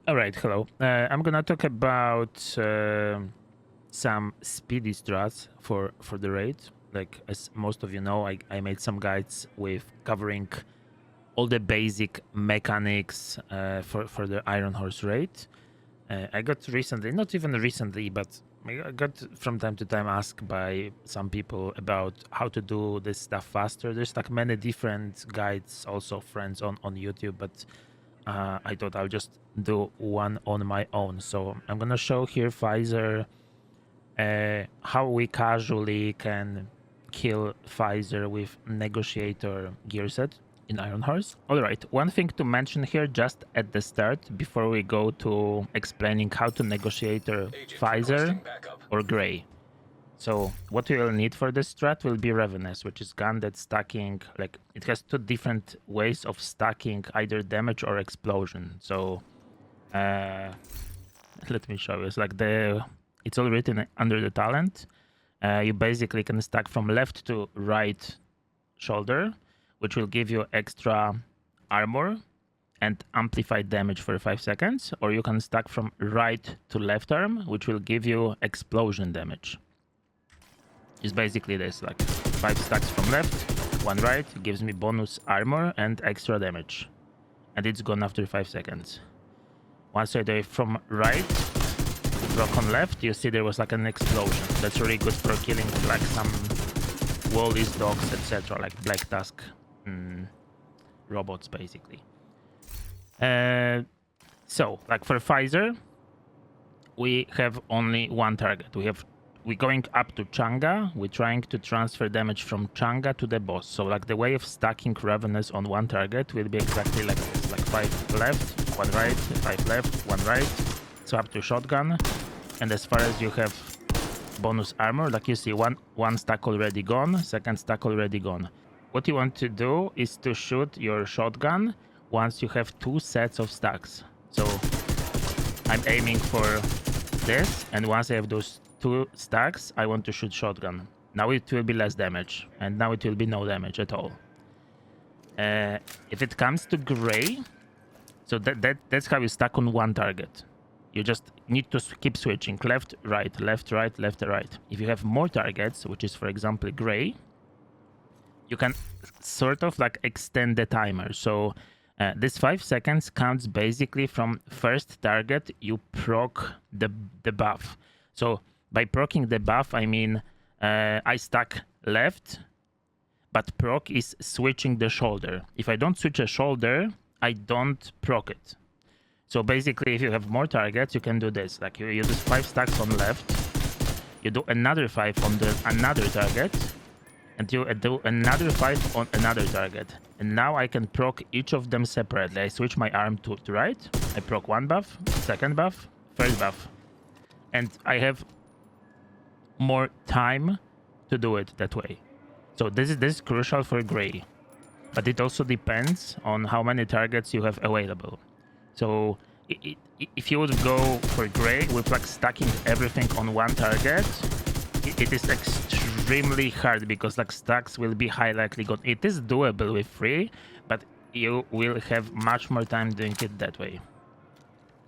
Alright, hello. I'm gonna talk about some speedy strats for the raid. Like, as most of you know, I made some guides with covering all the basic mechanics for the Iron Horse raid. I got recently, not even recently, but I got from time to time asked by some people about how to do this stuff faster. There's like many different guides, also friends on YouTube, but I thought I'll just do one on my own. So I'm gonna show here Fieser how we casually can kill Fieser with Negotiator gear set in Iron Horse. Alright, one thing to mention here just at the start before we go to explaining how to Negotiator Fieser or Grey. So what we will need for this strat will be Ravenous, which is gun that's stacking, like, it has two different ways of stacking either damage or explosion. So let me show you. It's like it's all written under the talent. You basically can stack from left to right shoulder, which will give you extra armor and amplified damage for 5 seconds, or you can stack from right to left arm, which will give you explosion damage. Is basically this, like 5 stacks from left, 1 right, gives me bonus armor and extra damage. And it's gone after 5 seconds. Once I do it from right, rock on left, you see there was like an explosion. That's really good for killing like some Wallis dogs, etc. like Black Tusk robots basically. So, like for Fieser, we have only one target. We're going up to Chunga. We're trying to transfer damage from Chunga to the boss. So like the way of stacking Ravenous on one target will be exactly like this. Like 5 left, 1 right, 5 left, 1 right. So up to shotgun. And as far as you have bonus armor, like you see one stack already gone, second stack already gone. What you want to do is to shoot your shotgun once you have 2 sets of stacks. So I'm aiming for this, and once I have those 2 stacks, I want to shoot shotgun. Now it will be less damage, and now it will be no damage at all. If it comes to Grey, so that's how you stack on one target. You just need to keep switching left, right, left, right, left, right. If you have more targets, which is for example Grey, you can sort of like extend the timer. So this 5 seconds counts basically from first target you proc the buff. So by proccing the buff, I mean I stack left, but proc is switching the shoulder. If I don't switch a shoulder, I don't proc it. So basically, if you have more targets, you can do this. Like you do 5 stacks on left, you do another 5 on another target, and you do another 5 on another target. And now I can proc each of them separately. I switch my arm to right, I proc 1 buff, second buff, third buff. And I have more time to do it that way. So this is crucial for Grey. But it also depends on how many targets you have available. So if you would go for Grey with like stacking everything on one target, it is extremely hard because like stacks will be high likely gone. It is doable with 3, but you will have much more time doing it that way.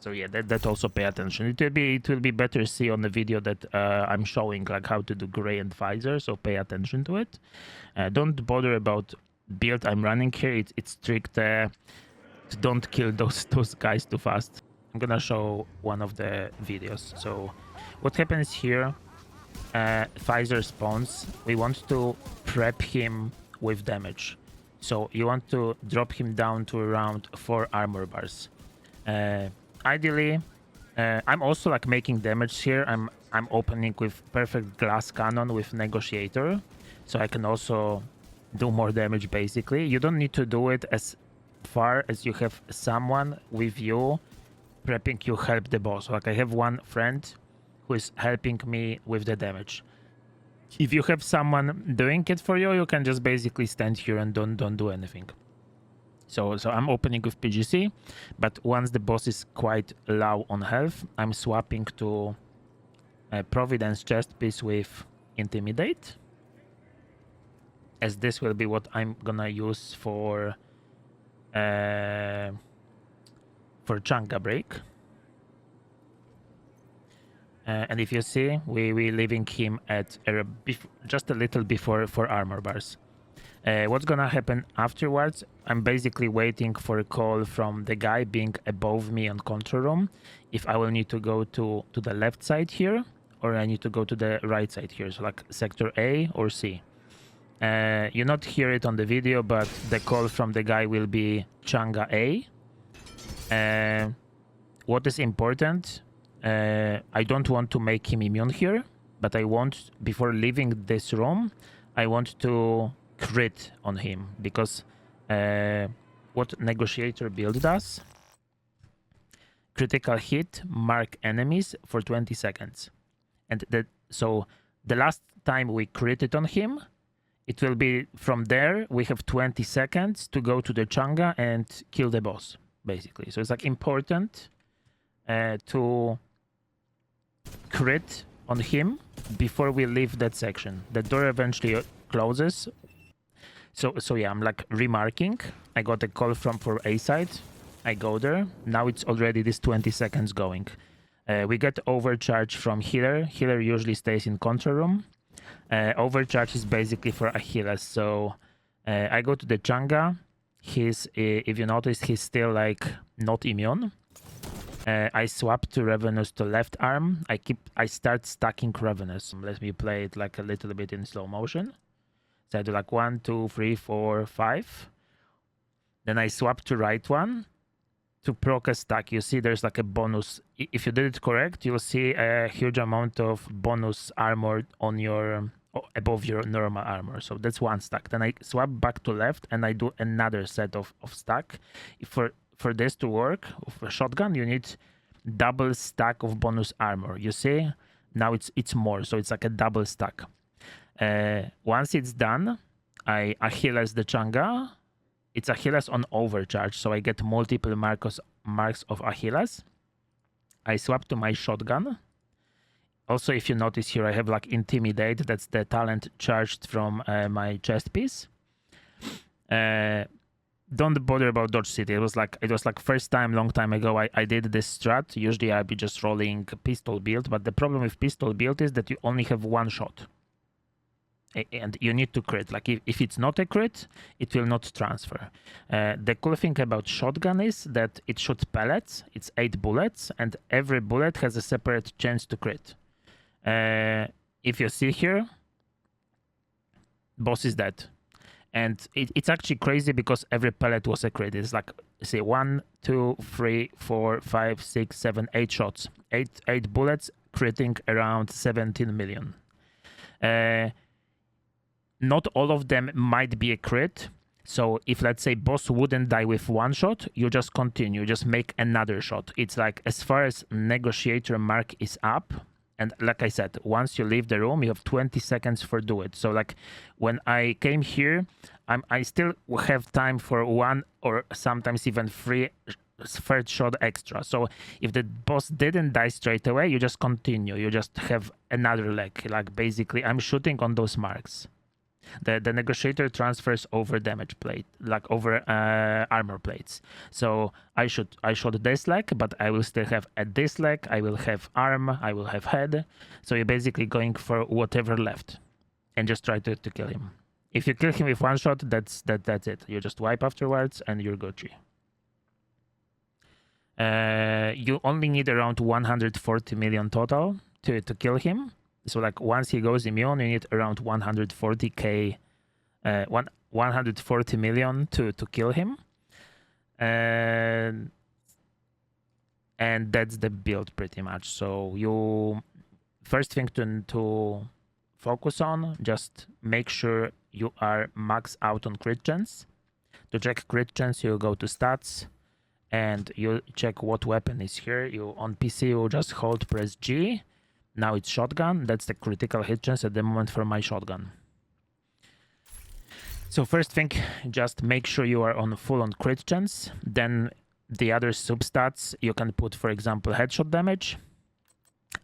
So yeah, that also pay attention. It will be better see on the video that I'm showing like how to do Grey and Fieser, so pay attention to it. Don't bother about build I'm running here. It's strict. Don't kill those guys too fast. I'm gonna show one of the videos. So what happens here, Fieser spawns. We want to prep him with damage. So you want to drop him down to around 4 armor bars. Ideally, I'm also like making damage here. I'm opening with perfect glass cannon with Negotiator, so I can also do more damage basically. You don't need to do it as far as you have someone with you prepping you help the boss. Like I have one friend who is helping me with the damage. If you have someone doing it for you, you can just basically stand here and don't do anything. So I'm opening with PGC, but once the boss is quite low on health, I'm swapping to Providence chest piece with Intimidate, as this will be what I'm gonna use for Chunga break. And if you see, we leaving him at just a little before for armor bars. What's gonna happen afterwards? I'm basically waiting for a call from the guy being above me on control room. If I will need to go to the left side here, or I need to go to the right side here, so like sector A or C. You not hear it on the video, but the call from the guy will be Chunga A. What is important? I don't want to make him immune here, but I want, before leaving this room, I want to crit on him, because what Negotiator Build does, critical hit, mark enemies for 20 seconds. And so the last time we critted on him, it will be from there, we have 20 seconds to go to the Chunga and kill the boss, basically. So it's like important to crit on him before we leave that section. The door eventually closes. So yeah, I'm like remarking. I got a call for A side. I go there. Now it's already this 20 seconds going. We get overcharge from healer. Healer usually stays in control room. Overcharge is basically for Achilles. So I go to the Chunga. If you notice, he's still like not immune. I swap to Ravenous to left arm. I start stacking Ravenous. Let me play it like a little bit in slow motion. So I do like 1, 2, 3, 4, 5. Then I swap to right one to proc a stack. You see there's like a bonus. If you did it correct, you'll see a huge amount of bonus armor on your above your normal armor. So that's one stack. Then I swap back to left and I do another set of stack. For this to work with a shotgun, you need double stack of bonus armor. You see, now it's more, so it's like a double stack. Once it's done, I Achilles the Chunga. It's Achilles on overcharge, so I get multiple marks of Achilles. I swap to my shotgun. Also, if you notice here, I have like Intimidate. That's the talent charged from my chest piece. Don't bother about Dodge City. It was like first time, long time ago, I did this strat. Usually I'd be just rolling pistol build, but the problem with pistol build is that you only have one shot. And you need to crit. Like if it's not a crit, it will not transfer. The cool thing about shotgun is that it shoots pellets. It's 8 bullets, and every bullet has a separate chance to crit. If you see here, boss is dead. And it's actually crazy because every pellet was a crit. It's like, say, 1, 2, 3, 4, 5, 6, 7, 8 shots. 8 bullets, critting around 17 million. Not all of them might be a crit. So if, let's say, boss wouldn't die with one shot, you just continue, just make another shot. It's like, as far as Negotiator mark is up, and like I said, once you leave the room, you have 20 seconds for do it. So like when I came here, I still have time for 1 or sometimes even 3 third shot extra. So if the boss didn't die straight away, you just continue. You just have another leg. Like basically, I'm shooting on those marks. The Negotiator transfers over damage plate, like over armor plates. So I shot this leg, but I will still have at this leg, I will have arm, I will have head. So you're basically going for whatever left and just try to kill him. If you kill him with one shot, that's it. You just wipe afterwards and you're Gucci. You only need around 140 million total to kill him. So like once he goes immune, you need around 140k, 140 million to kill him. And that's the build pretty much. So you first thing to focus on, just make sure you are max out on crit chance. To check crit chance, you go to stats and you check what weapon is here. You on PC, you just hold press G. Now it's shotgun. That's the critical hit chance at the moment for my shotgun. So first thing, just make sure you are on full on crit chance. Then the other substats, you can put, for example, headshot damage.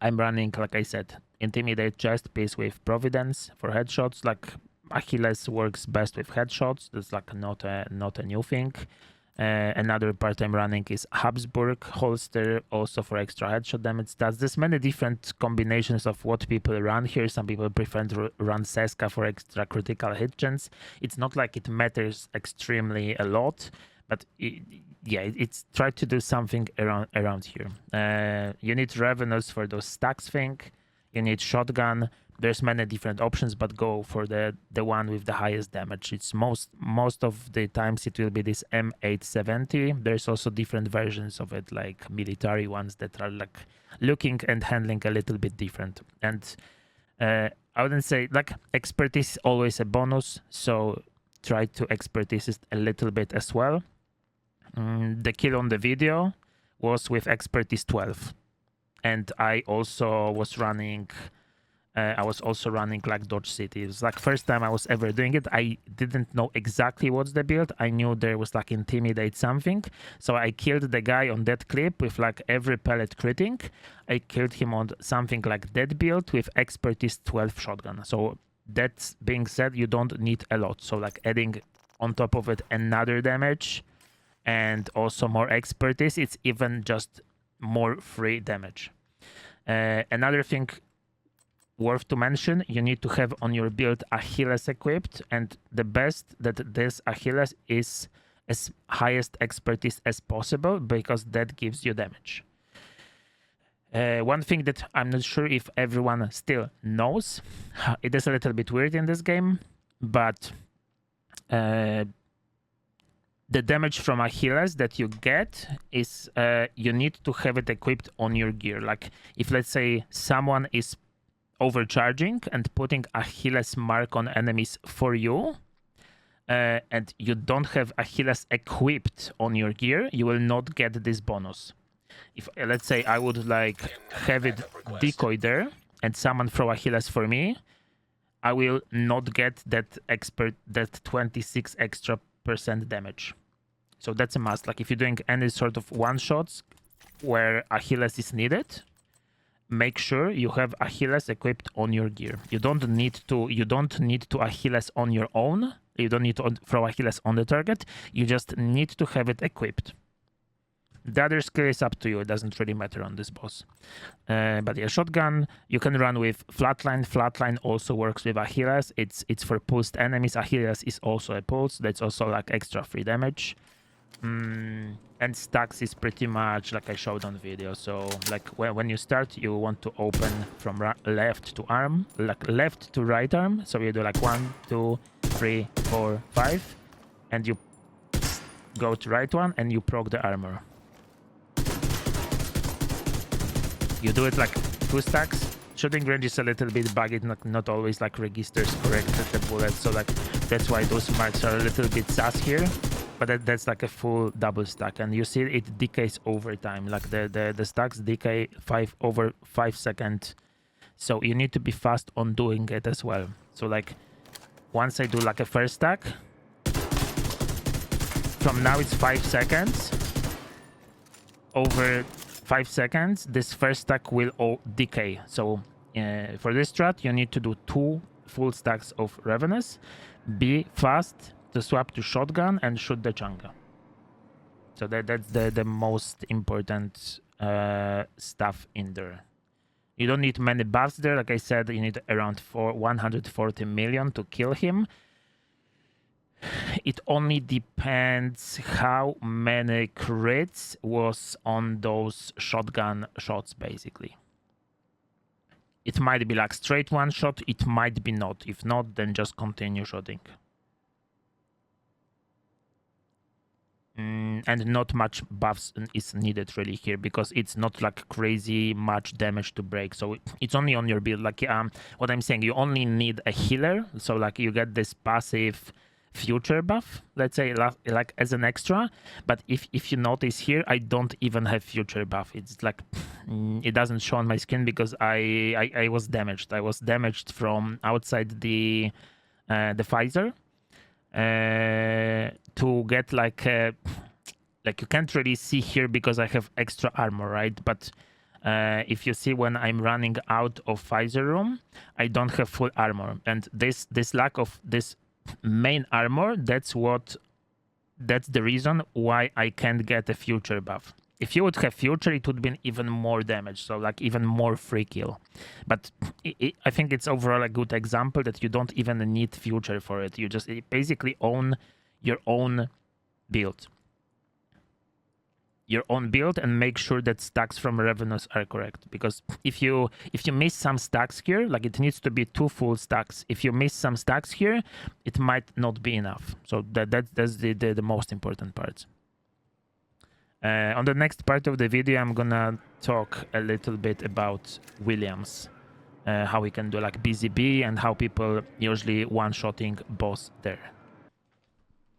I'm running, like I said, Intimidate chest piece with Providence for headshots. Like Achilles works best with headshots. That's like not a new thing. Another part I'm running is Habsburg holster, also for extra headshot damage. There's many different combinations of what people run here. Some people prefer to run Seska for extra critical hit chance. It's not like it matters extremely a lot, but it's try to do something around here. You need Ravenous for those stacks thing. You need shotgun. There's many different options, but go for the one with the highest damage. It's most of the times it will be this M870. There's also different versions of it, like military ones that are like looking and handling a little bit different. And I wouldn't say like expertise is always a bonus, so try to expertise it a little bit as well. The kill on the video was with expertise 12, and I also was running. I was also running like Dodge City. It was like first time I was ever doing it. I didn't know exactly what's the build. I knew there was like intimidate something. So I killed the guy on that clip with like every pellet critting. I killed him on something like that build with expertise 12 shotgun. So that being said, you don't need a lot. So like adding on top of it another damage and also more expertise, it's even just more free damage. Another thing worth to mention, you need to have on your build Achilles equipped, and the best that this Achilles is as highest expertise as possible, because that gives you damage. One thing that I'm not sure if everyone still knows, it is a little bit weird in this game, but the damage from Achilles that you get is you need to have it equipped on your gear. Like if let's say someone is overcharging and putting Achilles mark on enemies for you, and you don't have Achilles equipped on your gear, you will not get this bonus. If let's say I would like have it decoy there and someone throw Achilles for me, I will not get that 26 extra % damage. So that's a must. Like if you're doing any sort of one shots where Achilles is needed, make sure you have Achilles equipped on your gear. You don't need to Achilles on your own. You don't need to throw Achilles on the target. You just need to have it equipped. The other skill is up to you. It doesn't really matter on this boss. But yeah, shotgun, you can run with flatline. Flatline also works with Achilles. It's for pulsed enemies. Achilles is also a pulse. That's also like extra free damage. And stacks is pretty much like I showed on video. So like when you start, you want to open from left to arm, like left to right arm. So you do like 1, 2, 3, 4, 5, and you go to right one and you proc the armor. You do it like 2 stacks. Shooting range is a little bit buggy, not always like registers correct the bullets. So like that's why those marks are a little bit sus here. But that's like a full double stack, and you see it decays over time. Like the stacks decay over 5 seconds, so you need to be fast on doing it as well. So like once I do like a first stack, from now it's 5 seconds. Over 5 seconds, this first stack will all decay. So for this strat, you need to do 2 full stacks of Ravenous. Be fast to swap to shotgun and shoot the Chunga. So that's the most important stuff in there. You don't need many buffs there. Like I said, you need around 140 million to kill him. It only depends how many crits was on those shotgun shots, basically. It might be like straight one shot, it might be not. If not, then just continue shooting. And not much buffs is needed really here, because it's not like crazy much damage to break. So it's only on your build. Like what I'm saying, you only need a healer. So like you get this passive future buff, let's say, like as an extra. But if you notice here, I don't even have future buff. It's like it doesn't show on my screen because I was damaged. I was damaged from outside the Fieser. To get like you can't really see here because I have extra armor, right? But if you see when I'm running out of Fieser room, I don't have full armor, and this lack of this main armor, that's what that's the reason why I can't get a future buff. If you would have future, it would be even more damage, so like even more free kill. But I think it's overall a good example that you don't even need future for it. You just basically own your own build. Your own build and make sure that stacks from Ravenous are correct. Because if you miss some stacks here, like it needs to be 2 full stacks. If you miss some stacks here, it might not be enough. So that's the most important part. On the next part of the video, I'm gonna talk a little bit about Williams, how we can do like BZB and how people usually one-shotting boss there.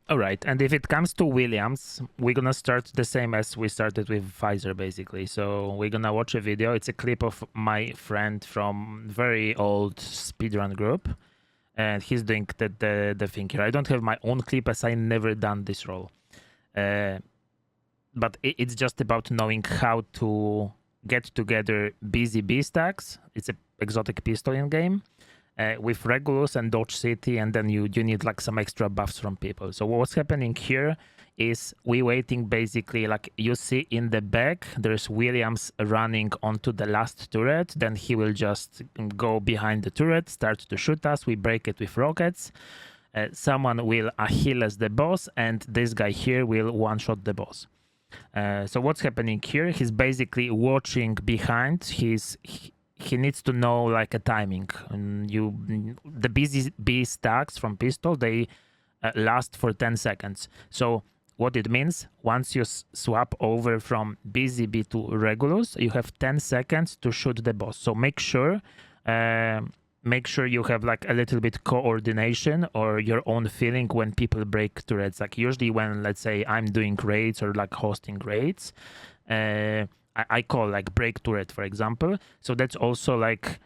Alright, and if it comes to Williams, we're gonna start the same as we started with Fieser, basically. So we're gonna watch a video. It's a clip of my friend from very old speedrun group, and he's doing the thing here. I don't have my own clip as I never done this role. But it's just about knowing how to get together BZB stacks. It's an exotic pistol in game. With Regulus and Dodge City, and then you need like some extra buffs from people. So what's happening here is we waiting basically, like you see in the back, there's Williams running onto the last turret, then he will just go behind the turret, start to shoot us, we break it with rockets. Someone will Achilles the boss, and this guy here will one-shot the boss. So what's happening here, he's basically watching behind, he needs to know like a timing. The BZB stacks from pistol, they last for 10 seconds. So what it means, once you swap over from BZB to Regulus, you have 10 seconds to shoot the boss. So make sure you have like a little bit coordination or your own feeling when people break turrets. Like usually when, let's say, I'm doing raids or like hosting raids, I call like break turret, for example. So that's also like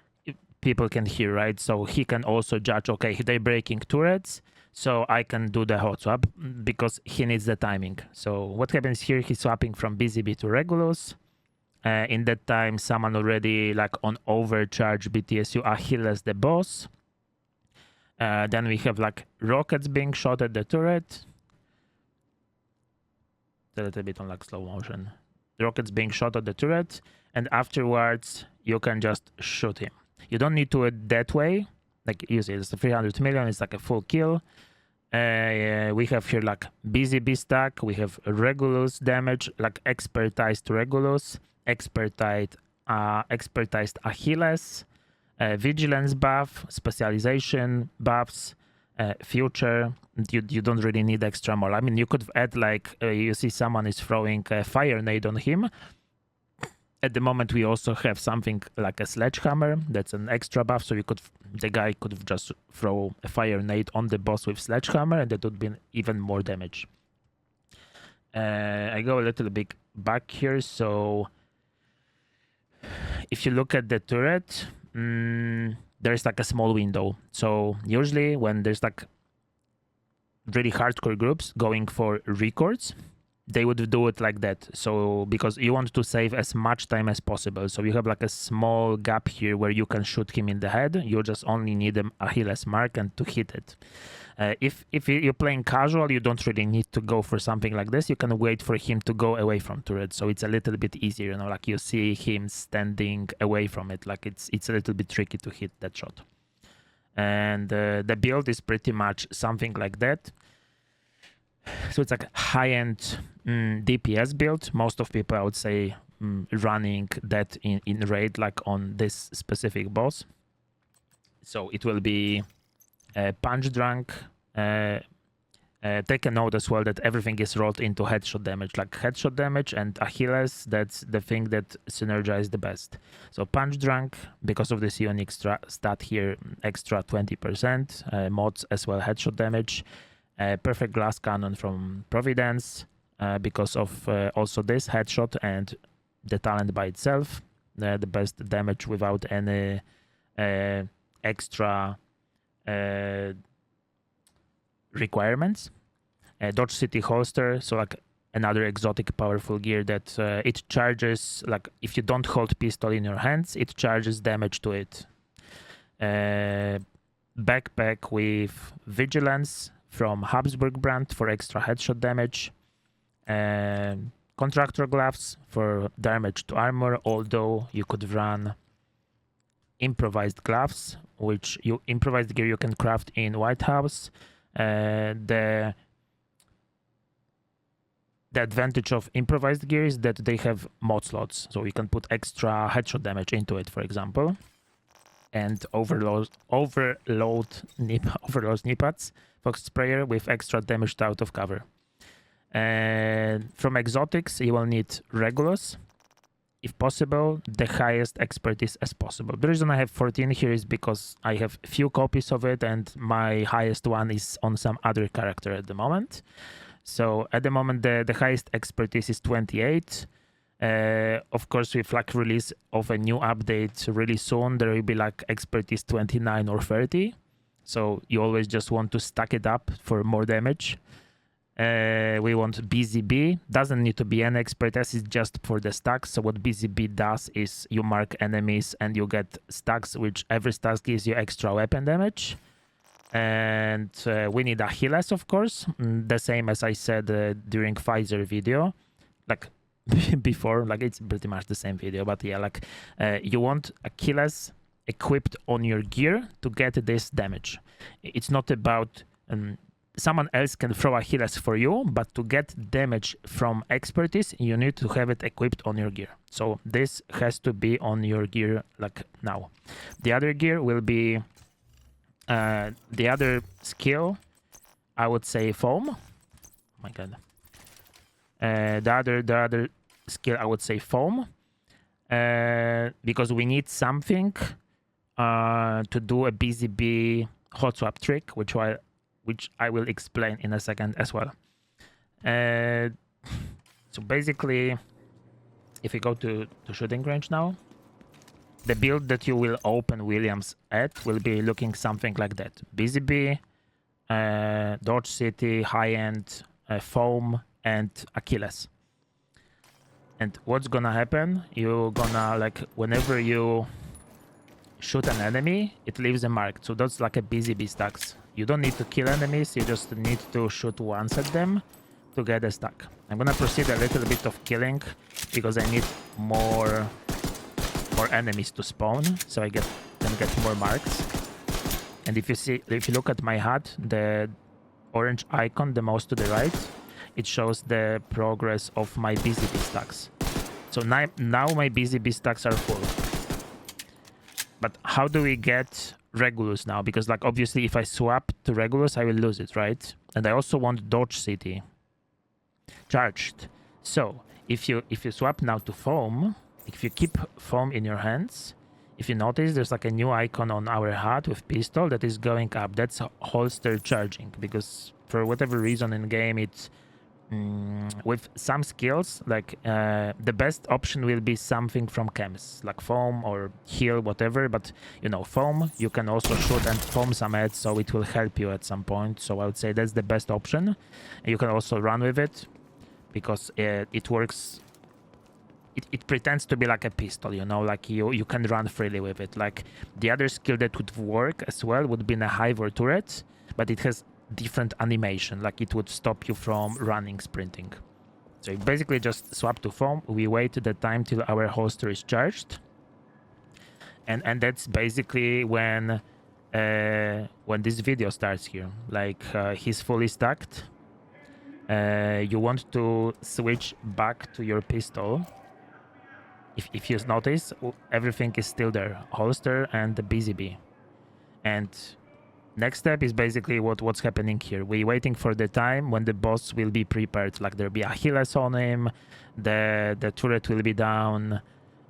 people can hear, right? So he can also judge, okay, they're breaking turrets, so I can do the hot swap because he needs the timing. So what happens here, he's swapping from BZB to Regulus. In that time, someone already like on overcharge BTSU Achilles the boss. Then we have like rockets being shot at the turret. A little bit on like slow motion. Rockets being shot at the turret, and afterwards you can just shoot him. You don't need to do it that way. Like you see, it's a 300 million, it's like a full kill. We have here like BZB stack, we have Regulus damage, like expertized Regulus, expertized Achilles, vigilance buff, specialization buffs, future. You don't really need extra more. I mean, you could add like you see someone is throwing a fire nade on him. At the moment, we also have something like a sledgehammer. That's an extra buff. So the guy could just throw a fire nade on the boss with sledgehammer, and that would be even more damage. I go a little bit back here. So if you look at the turret, there's like a small window. So usually when there's like really hardcore groups going for records, they would do it like that. So because you want to save as much time as possible. So you have like a small gap here where you can shoot him in the head. You just only need an Achilles mark and to hit it. If you're playing casual, you don't really need to go for something like this. You can wait for him to go away from turret. So it's a little bit easier, you know, like you see him standing away from it. Like it's a little bit tricky to hit that shot. And the build is pretty much something like that. So it's like high-end DPS build. Most of people, I would say, running that in raid, like on this specific boss. So it will be punch drunk. Take a note as well that everything is rolled into headshot damage. Like headshot damage and Achilles, that's the thing that synergize the best. So punch drunk, because of this unique stat here, extra 20%. Mods as well, headshot damage. Perfect glass cannon from Providence, because of also this headshot and the talent by itself, the best damage without any extra requirements. Dodge City holster, so like another exotic powerful gear that it charges, like if you don't hold pistol in your hands, it charges damage to it. Backpack with vigilance from Habsburg brand for extra headshot damage. Contractor gloves for damage to armor, although you could run improvised gloves, which improvised gear you can craft in White House. The advantage of improvised gear is that they have mod slots, so you can put extra headshot damage into it, for example, and overload knee pads, Fox Sprayer with extra damage out of cover. And from exotics, you will need Regulus, if possible, the highest expertise as possible. The reason I have 14 here is because I have few copies of it, and my highest one is on some other character at the moment. So at the moment, the highest expertise is 28. Of course, with like release of a new update really soon, there will be like expertise 29 or 30. So you always just want to stack it up for more damage. We want BZB. Doesn't need to be an expertise, it's just for the stacks. So what BZB does is you mark enemies and you get stacks, which every stack gives you extra weapon damage. And we need Achilles, of course, the same as I said during Fieser video, like before, like it's pretty much the same video, but yeah, like you want Achilles equipped on your gear to get this damage. It's not about someone else can throw Achilles for you, but to get damage from expertise, you need to have it equipped on your gear. So this has to be on your gear like now. The other gear will be the other skill, I would say foam. Oh my god. The other skill, I would say foam, because we need something to do a BZB hotswap trick, which I will explain in a second as well. So basically, if we go to shooting range now, the build that you will open Williams at will be looking something like that. BZB, Dodge City, high-end, foam, and Achilles. And what's gonna happen, you're gonna, like, whenever you shoot an enemy, it leaves a mark. So that's like a BZB stacks. You don't need to kill enemies, you just need to shoot once at them to get a stack. I'm gonna proceed a little bit of killing because I need more enemies to spawn, so I can get more marks. And if you look at my HUD, the orange icon, the most to the right, it shows the progress of my BZB stacks. So now my BZB stacks are full. But how do we get Regulus now? Because like obviously if I swap to Regulus, I will lose it, right? And I also want Dodge City charged. So if you swap now to foam, if you keep foam in your hands, if you notice there's like a new icon on our HUD with pistol that is going up. That's holster charging, because for whatever reason in game it's with some skills, like the best option will be something from chems, like foam or heal, whatever. But you know, foam, you can also shoot and foam some ads, so it will help you at some point. So I would say that's the best option. And you can also run with it because it works. It pretends to be like a pistol, you know, like you can run freely with it. Like the other skill that would work as well would be a hive or turret, but it has different animation, like it would stop you from running, sprinting. So you basically just swap to foam. We wait the time till our holster is charged, and that's basically when this video starts here. Like he's fully stacked. You want to switch back to your pistol. If you notice, everything is still there, holster and the BZB. And next step is basically what's happening here. We're waiting for the time when the boss will be prepared. Like there'll be Achilles on him, the turret will be down,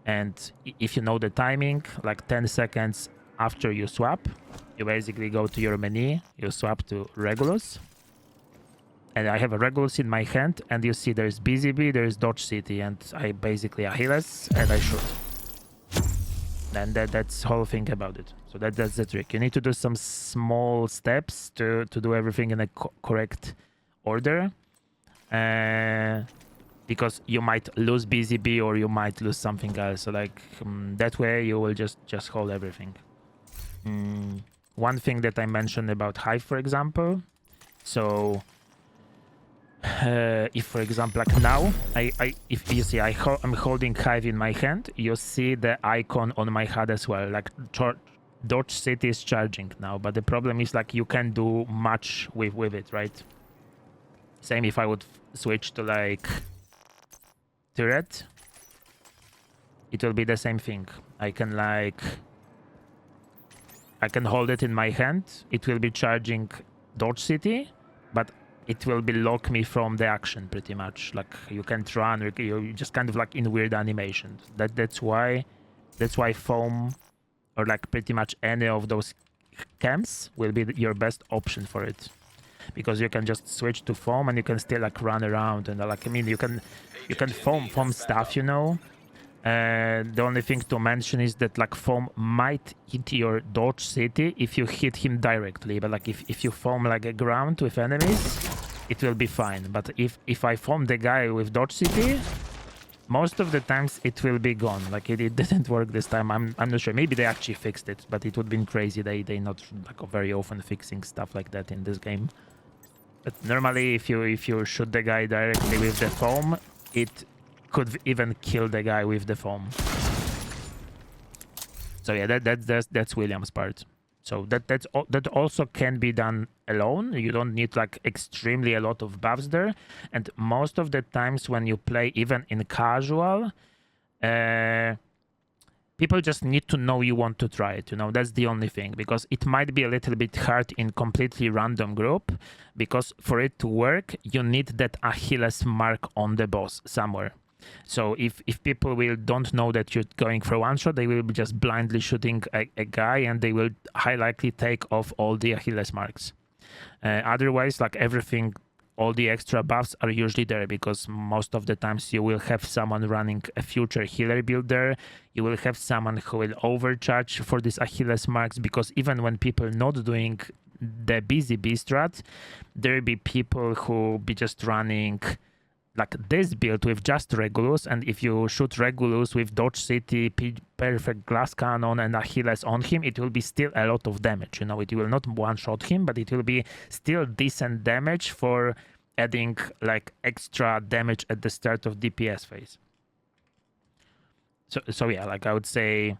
and if you know the timing, like 10 seconds after you swap, you basically go to your menu, you swap to Regulus. And I have a Regulus in my hand, and you see there's BZB, there's Dodge City, and I basically Achilles, and I shoot. And that's the whole thing about it. So that's the trick. You need to do some small steps to do everything in a correct order. Because you might lose BZB or you might lose something else. So like that way you will just hold everything. One thing that I mentioned about Hive, for example, So if, for example, like now, if you see I'm holding Hive in my hand, you see the icon on my HUD as well. Like Dodge City is charging now, but the problem is like you can't do much with it, right? Same if I would switch to like turret, it will be the same thing. I can hold it in my hand. It will be charging Dodge City, but it will be lock me from the action pretty much. Like you can't run. You're just kind of like in weird animations. That's why foam or like pretty much any of those camps will be your best option for it, because you can just switch to foam and you can still like run around and like, I mean, you can foam stuff, you know. The only thing to mention is that like foam might hit your Dodge City if you hit him directly, but like if you foam like a ground with enemies, it will be fine. But if I foam the guy with Dodge City, most of the times it will be gone. Like it didn't work this time. I'm not sure. Maybe they actually fixed it, but it would have been crazy. They not like very often fixing stuff like that in this game. But normally if you shoot the guy directly with the foam, it could even kill the guy with the foam. So yeah, that's William's part. So that also can be done alone. You don't need like extremely a lot of buffs there. And most of the times when you play even in casual, people just need to know you want to try it, you know. That's the only thing, because it might be a little bit hard in completely random group, because for it to work, you need that Achilles mark on the boss somewhere. So if people don't know that you're going for one shot, they will be just blindly shooting a guy, and they will high likely take off all the Achilles marks. Otherwise, like everything, all the extra buffs are usually there, because most of the times you will have someone running a future healer build there. You will have someone who will overcharge for these Achilles marks, because even when people not doing the busy B strat, there will be people who be just running like this build with just Regulus, and if you shoot Regulus with Dodge City, perfect glass cannon and Achilles on him, it will be still a lot of damage, you know. It will not one-shot him, but it will be still decent damage for adding like extra damage at the start of DPS phase. So yeah, like I would say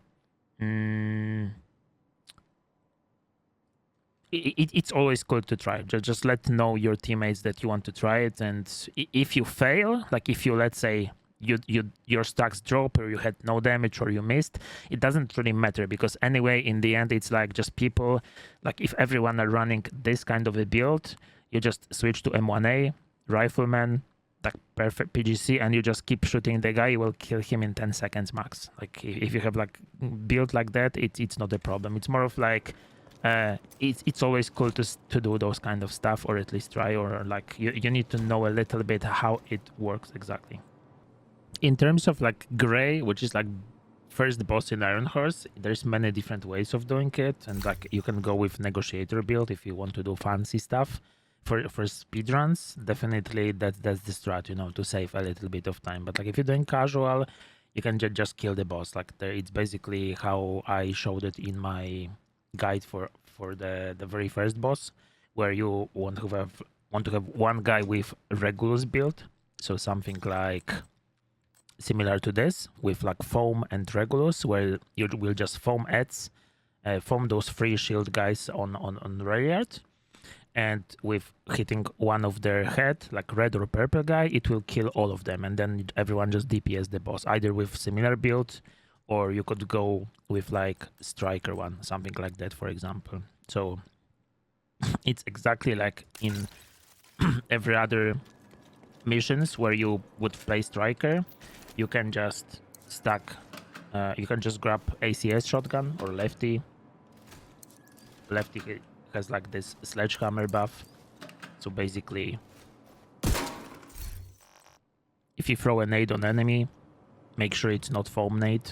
it's always good to try. Just let know your teammates that you want to try it, and if you fail, like if you, let's say, your stacks drop, or you had no damage, or you missed, it doesn't really matter, because anyway in the end it's like just people, like if everyone are running this kind of a build, you just switch to M1A rifleman, like perfect PGC, and you just keep shooting the guy. You will kill him in 10 seconds max. Like if you have like build like that, it's not a problem. It's more of like it's always cool to do those kind of stuff, or at least try, or like you need to know a little bit how it works exactly. In terms of like Grey, which is like first boss in Iron Horse, there's many different ways of doing it, and like you can go with Negotiator build if you want to do fancy stuff. For speedruns, definitely that's the strat, you know, to save a little bit of time. But like if you're doing casual, you can just kill the boss. Like it's basically how I showed it in my guide for the very first boss, where you want to have one guy with Regulus build, so something like similar to this, with like foam and Regulus, where you will just foam ads, foam those free shield guys on Rayard, and with hitting one of their head, like red or purple guy, it will kill all of them, and then everyone just DPS the boss, either with similar build, or you could go with like striker one, something like that, for example. So it's exactly like in every other missions where you would play striker. You can just stack, you can just grab ACS shotgun or lefty. Lefty has like this sledgehammer buff. So basically, if you throw a nade on enemy, make sure it's not foam nade.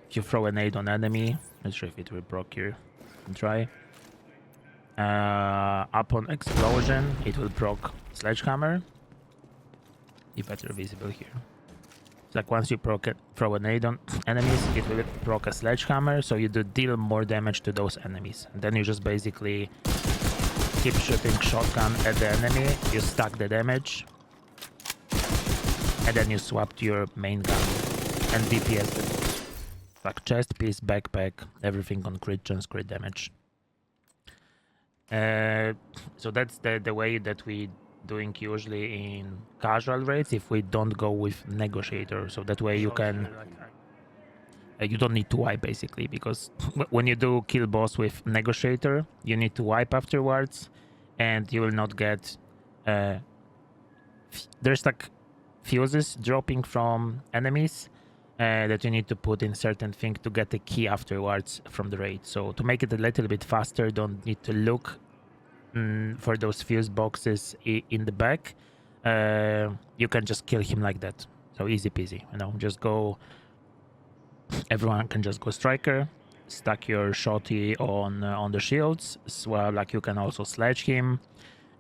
If you throw a nade on enemy, not sure if it will proc here, and try. Upon explosion, it will proc sledgehammer. If better visible here. It's like once you throw a nade on enemies, it will proc a sledgehammer, so you deal more damage to those enemies. And then you just basically keep shooting shotgun at the enemy, you stack the damage, and then you swap to your main gun and DPS the boss. Like chest piece, backpack, everything on crit chance, crit damage. So that's the way that we doing usually in casual raids if we don't go with Negotiator. So that way you can you don't need to wipe basically, because when you do kill boss with Negotiator, you need to wipe afterwards, and you will not get there's like fuses dropping from enemies that you need to put in certain thing to get the key afterwards from the raid. So to make it a little bit faster, don't need to look for those fuse boxes in the back. You can just kill him like that. So easy peasy, you know, just go. Everyone can just go striker, stack your shotty on the shields, swap, like you can also sledge him,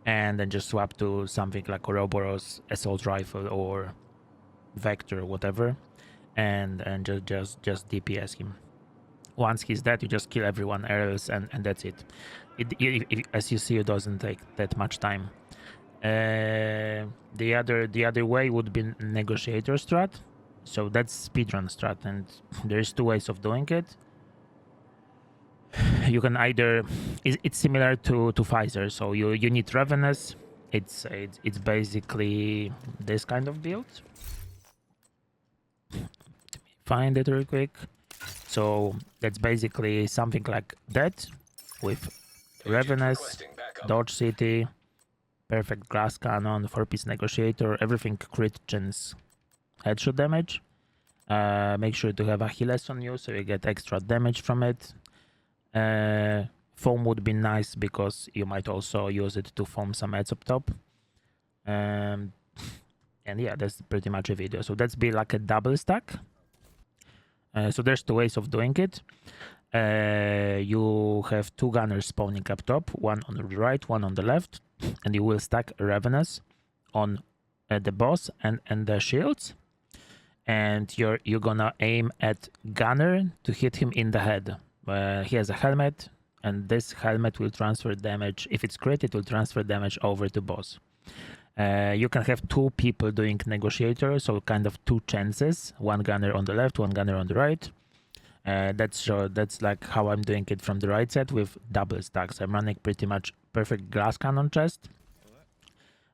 and then just swap to something like Ouroboros assault rifle or Vector, whatever, and just DPS him. Once he's dead, you just kill everyone else, and that's it. It as you see, it doesn't take that much time. The other way would be Negotiator strat. So that's speedrun strat, and there's two ways of doing it. You can either it's similar to Fieser. So you need Ravenous. It's basically this kind of build. Let me find it real quick. So that's basically something like that with Ravenous, Dodge City, perfect glass cannon, 4-piece Negotiator, everything crit chance headshot damage. Make sure to have Achilles on you so you get extra damage from it. Foam would be nice because you might also use it to foam some ads up top. And yeah, that's pretty much a video. So that's be like a double stack. So there's two ways of doing it. You have two gunners spawning up top, one on the right, one on the left, and you will stack Ravenous on the boss and the shields. And you're gonna aim at gunner to hit him in the head. He has a helmet, and this helmet will transfer damage. If it's crit, it will transfer damage over to boss. You can have two people doing Negotiator, so kind of two chances, one gunner on the left, one gunner on the right. That's like how I'm doing it from the right side with double stacks. I'm running pretty much perfect glass cannon chest.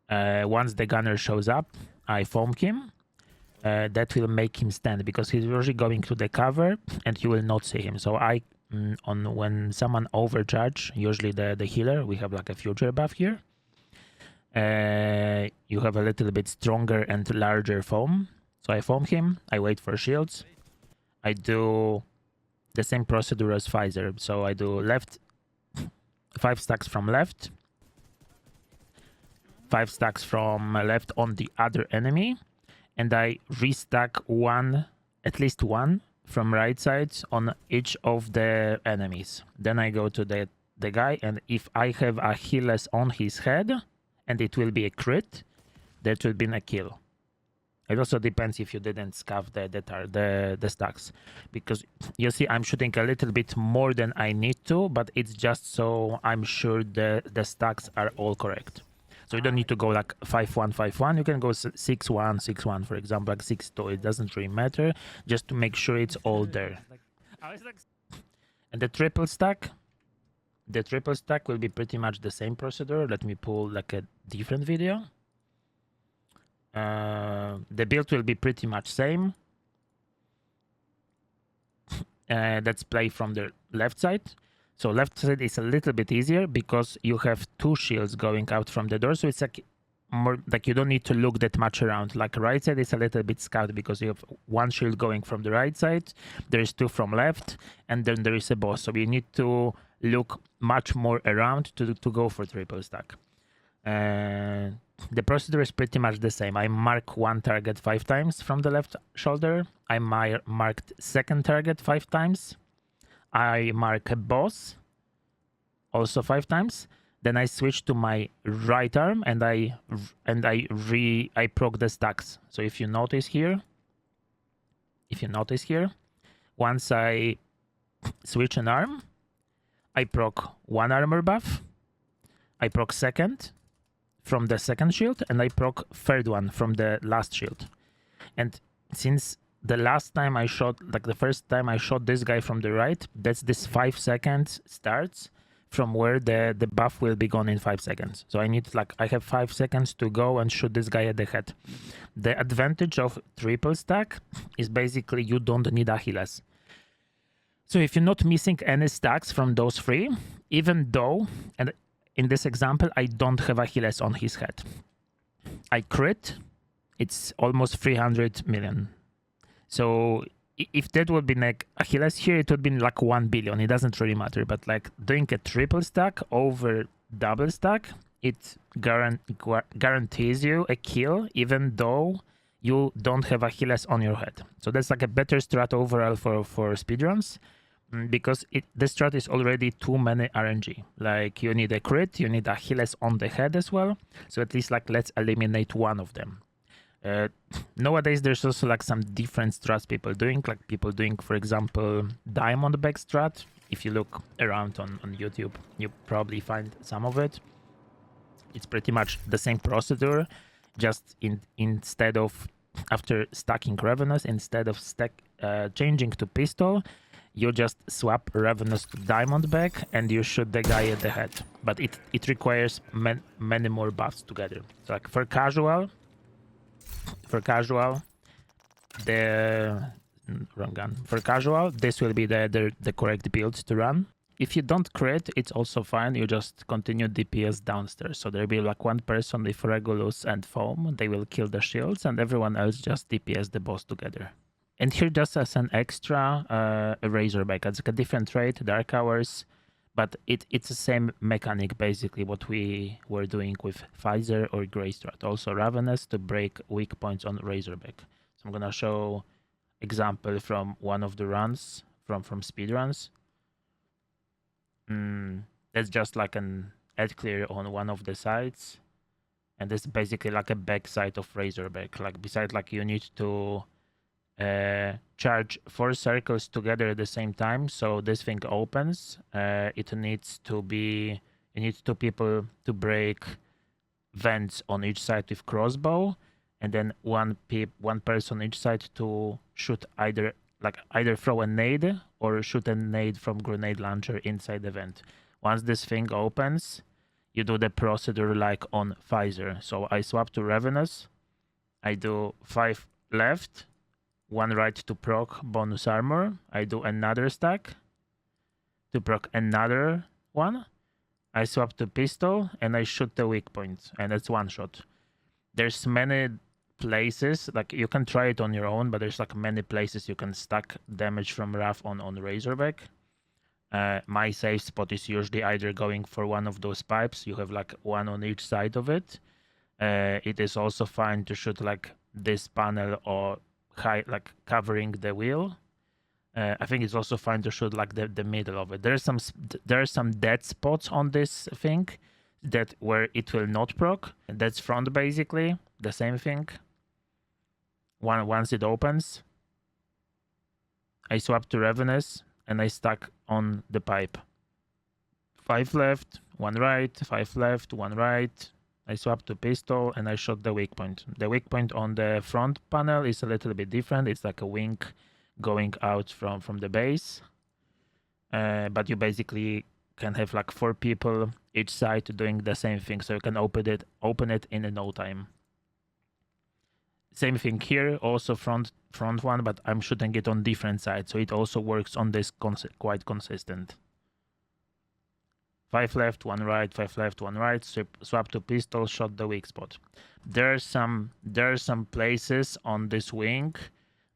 Once the gunner shows up, I foam him. That will make him stand because he's usually going to the cover and you will not see him. So when someone overcharge, usually the healer, we have like a future buff here. You have a little bit stronger and larger foam. So I foam him, I wait for shields. I do the same procedure as Fieser. So I do left, 5 stacks from left, 5 stacks from left on the other enemy. And I restack at least one from right side on each of the enemies. Then I go to the guy, and if I have Achilles on his head, and it will be a crit, that will be a kill. It also depends if you didn't scuff the stacks. Because you see, I'm shooting a little bit more than I need to, but it's just so I'm sure the stacks are all correct. So you don't need to go like 5-1, 5-1. You can go 6-1, 6-1, for example, like 6-2. It doesn't really matter, just to make sure it's all there. And the triple stack will be pretty much the same procedure. Let me pull like a different video. The build will be pretty much same. Let's play from the left side. So left side is a little bit easier because you have 2 shields going out from the door. So it's like more like you don't need to look that much around. Like right side is a little bit scouted because you have 1 shield going from the right side. There is 2 from left, and then there is a boss. So you need to look much more around to go for triple stack. The procedure is pretty much the same. I mark 1 target 5 times from the left shoulder. I marked 2nd target 5 times. I mark a boss also 5 times. Then I switch to my right arm and I proc the stacks. So if you notice here, once I switch an arm, I proc 1 armor buff. I proc second from the second shield, and I proc third one from the last shield. And since the last time I shot, like the first time I shot this guy from the right, that's this 5 seconds starts from where the buff will be gone in 5 seconds. So I need, like, I have 5 seconds to go and shoot this guy at the head. The advantage of triple stack is basically you don't need Achilles. So if you're not missing any stacks from those three, even though, and in this example, I don't have Achilles on his head, I crit, it's almost 300 million. So if that would be like Achilles here, it would be like 1 billion. It doesn't really matter. But like doing a triple stack over double stack, it guarantees you a kill, even though you don't have Achilles on your head. So that's like a better strat overall for speedruns, because this strat is already too many RNG. Like you need a crit, you need Achilles on the head as well. So at least like let's eliminate one of them. Nowadays there's also like some different strats people doing, like people doing, for example, Diamondback strat. If you look around on YouTube, you probably find some of it. It's pretty much the same procedure, just instead of, after stacking Ravenous, instead of changing to pistol, you just swap Ravenous to Diamondback and you shoot the guy at the head. But it requires many more buffs together. So like for casual, this will be the correct build to run. If you don't crit, it's also fine. You just continue DPS downstairs. So there'll be like one person with Regulus and Foam. They will kill the shields, and everyone else just DPS the boss together. And here, just as an extra, a Razorback. It's like a different trait, Dark Hours, but it's the same mechanic, basically, what we were doing with Fieser or Grey Strat. Also Ravenous to break weak points on Razorback. So I'm gonna show example from one of the runs, from speedruns. That's just like an ad clear on one of the sides. And this is basically like a backside of Razorback. Like besides, like you need to charge 4 circles together at the same time, so this thing opens. It needs to be, you need 2 people to break vents on each side with crossbow, and then one person each side to shoot either throw a nade or shoot a nade from grenade launcher inside the vent. Once this thing opens, you do the procedure like on Fieser. So I swap to Ravenous, I do 5 left, 1 right to proc bonus armor. I do another stack to proc another one. I swap to pistol and I shoot the weak point, and that's 1 shot. There's many places, like you can try it on your own, but there's like many places you can stack damage from Rav on Razorback. My safe spot is usually either going for one of those pipes. You have like 1 on each side of it. It is also fine to shoot like this panel or high, like covering the wheel. I think it's also fine to shoot like the middle of it. There are some dead spots on this thing that where it will not proc. That's front, basically the same thing. Once it opens, I swap to Ravenous and I stack on the pipe. 5 left, 1 right, 5 left, 1 right. I swap to pistol and I shot the weak point. The weak point on the front panel is a little bit different. It's like a wing going out from the base. But you basically can have like 4 people each side doing the same thing. So you can open it in no time. Same thing here, also front one, but I'm shooting it on different sides. So it also works on this quite consistent. 5 left, 1 right, 5 left, 1 right, swap to pistol, shot the weak spot. There are some places on this wing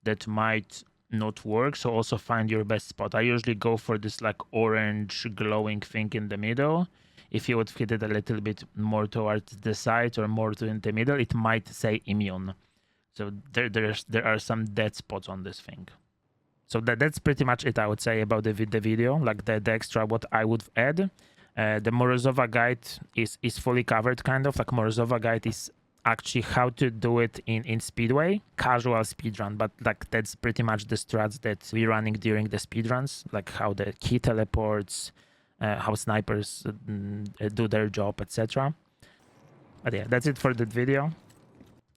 that might not work, so also find your best spot. I usually go for this like orange glowing thing in the middle. If you would fit it a little bit more towards the side or more to in the middle, it might say immune. So there are some dead spots on this thing. So that's pretty much it, I would say, about the video, like the extra what I would add. The Morozova guide is fully covered, kind of. Like Morozova guide is actually how to do it in Speedway, casual speedrun, but like that's pretty much the strats that we're running during the speedruns, like how the key teleports, how snipers do their job, etc. But yeah, that's it for that video.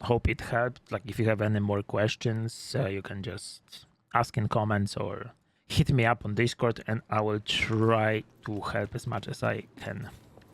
Hope it helped. Like, if you have any more questions, you can just ask in comments or hit me up on Discord, and I will try to help as much as I can.